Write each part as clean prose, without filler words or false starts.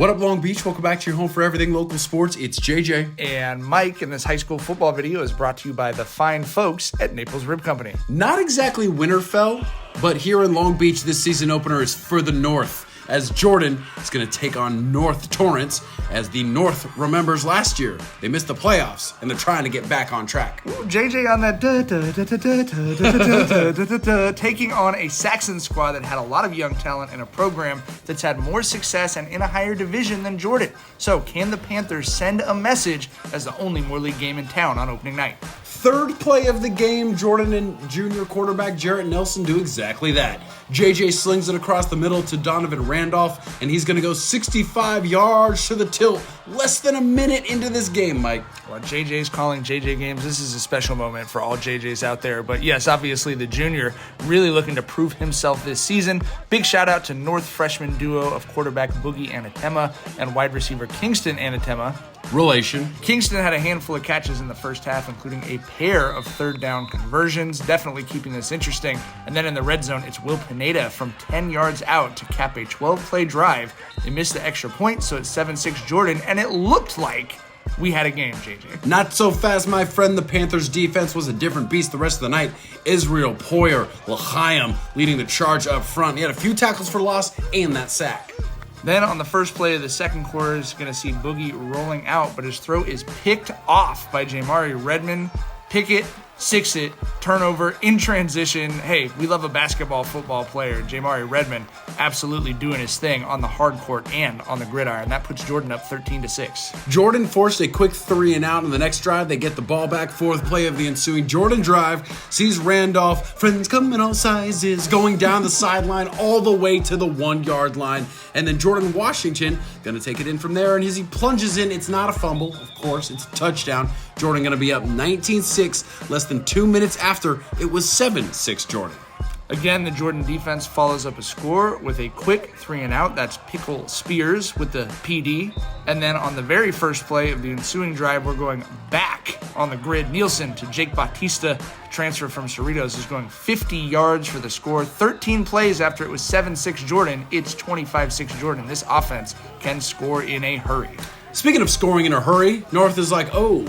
What up, Long Beach? Welcome back to your home for everything local sports. It's JJ. And Mike, and this high school football video is brought to you by the fine folks at Naples Rib Company. Not exactly Winterfell, but here in Long Beach, this season opener is further north, as Jordan is going to take on North Torrance, as the North remembers last year. They missed the playoffs, and they're trying to get back on track. Ooh, JJ on that taking on a Saxon squad that had a lot of young talent in a program that's had more success and in a higher division than Jordan. So can the Panthers send a message as the only Moore League game in town on opening night? Third play of the game, Jordan and junior quarterback Jarrett Nelson do exactly that. JJ slings it across the middle to Donovan Randolph, and he's going to go 65 yards to the tilt. Less than a minute into this game, Mike. Well, JJ's calling JJ games. This is a special moment for all JJs out there. But yes, obviously the junior really looking to prove himself this season. Big shout out to North freshman duo of quarterback Boogie Anatema and wide receiver Kingston Anatema. Relation. Kingston had a handful of catches in the first half, including a pair of third down conversions, definitely keeping this interesting. And then in the red zone, it's Will Pineda from 10 yards out to cap a 12-play drive. They missed the extra point, so it's 7-6 Jordan, and it looked like we had a game, JJ. Not so fast, my friend. The Panthers' defense was a different beast the rest of the night. Israel Poyer L'Chaim leading the charge up front. He had a few tackles for loss and that sack. Then on the first play of the second quarter, is going to see Boogie rolling out, but his throw is picked off by Jamari Redmond. Pick it, six it, turnover in transition. Hey, we love a basketball football player. Jamari Redmond absolutely doing his thing on the hard court and on the gridiron. That puts Jordan up 13-6. Jordan forced a quick 3 and out on the next drive. They get the ball back. Fourth play of the ensuing Jordan drive sees Randolph, friends come in all sizes, going down the sideline all the way to the 1-yard line. And then Jordan Washington going to take it in from there. And as he plunges in, it's not a fumble, of course. It's a touchdown. Jordan going to be up 19-6 less than 2 minutes after it was 7-6 Jordan. Again, the Jordan defense follows up a score with a quick 3 and out. That's Pickle Spears with the PD. And then on the very first play of the ensuing drive, we're going back on the grid. Nielsen to Jake Bautista, transfer from Cerritos, is going 50 yards for the score. 13 plays after it was 7-6 Jordan. It's 25-6 Jordan. This offense can score in a hurry. Speaking of scoring in a hurry, North is like, oh,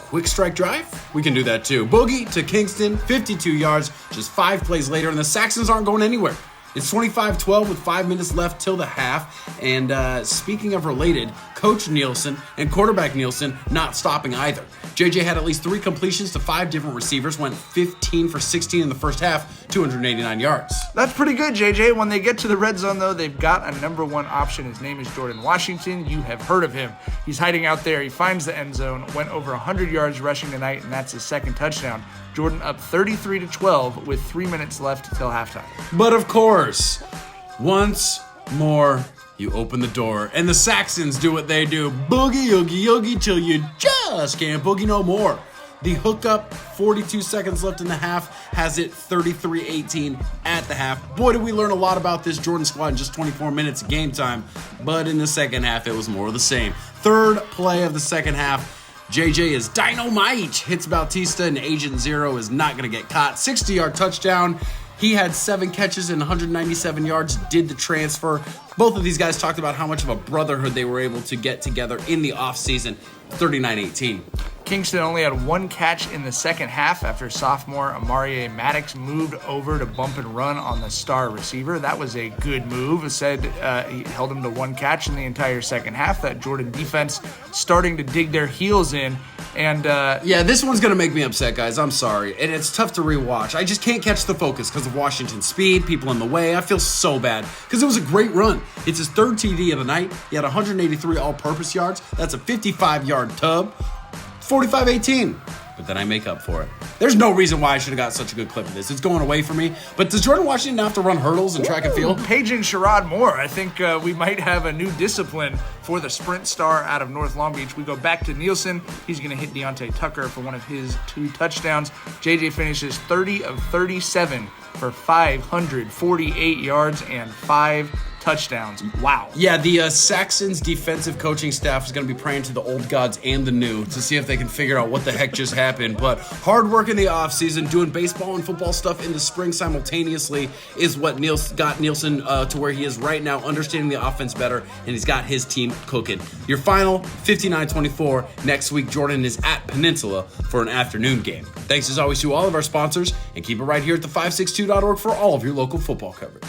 quick strike drive? We can do that too. Boogie to Kingston, 52 yards, just 5 plays later, and the Saxons aren't going anywhere. It's 25-12 with 5 minutes left till the half. And speaking of related, Coach Nielsen and quarterback Nielsen not stopping either. JJ had at least 3 completions to 5 different receivers, went 15 for 16 in the first half, 289 yards. That's pretty good, JJ. When they get to the red zone, though, they've got a number 1 option. His name is Jordan Washington. You have heard of him. He's hiding out there. He finds the end zone, went over 100 yards rushing tonight, and that's his second touchdown. Jordan up 33-12 with 3 minutes left till halftime. But of course, once more, you open the door, and the Saxons do what they do. Boogie, oogie, oogie, till you just can't boogie no more. The hookup, 42 seconds left in the half, has it 33-18 at the half. Boy, did we learn a lot about this Jordan squad in just 24 minutes of game time. But in the second half, it was more of the same. Third play of the second half, JJ is dynamite, hits Bautista, and Agent Zero is not going to get caught. 60-yard touchdown. He had 7 catches and 197 yards, did the transfer. Both of these guys talked about how much of a brotherhood they were able to get together in the offseason. 39-18. Kingston only had 1 catch in the second half after sophomore Amari Maddox moved over to bump and run on the star receiver. That was a good move. It said he held him to 1 catch in the entire second half. That Jordan defense starting to dig their heels in. And yeah, this one's going to make me upset, guys. I'm sorry. And it's tough to rewatch. I just can't catch the focus because of Washington's speed, people in the way. I feel so bad because it was a great run. It's his 3rd TD of the night. He had 183 all-purpose yards. That's a 55-yard tub. 45-18. But then I make up for it. There's no reason why I should have got such a good clip of this. It's going away for me. But does Jordan Washington have to run hurdles and track and field? Paging Sherrod Moore. I think we might have a new discipline for the sprint star out of North Long Beach. We go back to Nielsen. He's going to hit Deontay Tucker for one of his 2 touchdowns. JJ finishes 30 of 37 for 548 yards and 5 touchdowns. Wow. Yeah, the Saxons defensive coaching staff is going to be praying to the old gods and the new to see if they can figure out what the heck just happened. But hard work in the offseason, doing baseball and football stuff in the spring simultaneously is what got Nielsen to where he is right now, understanding the offense better, and he's got his team cooking. Your final, 59-24. Next week, Jordan is at Peninsula for an afternoon game. Thanks as always to all of our sponsors, and keep it right here at the562.org for all of your local football coverage.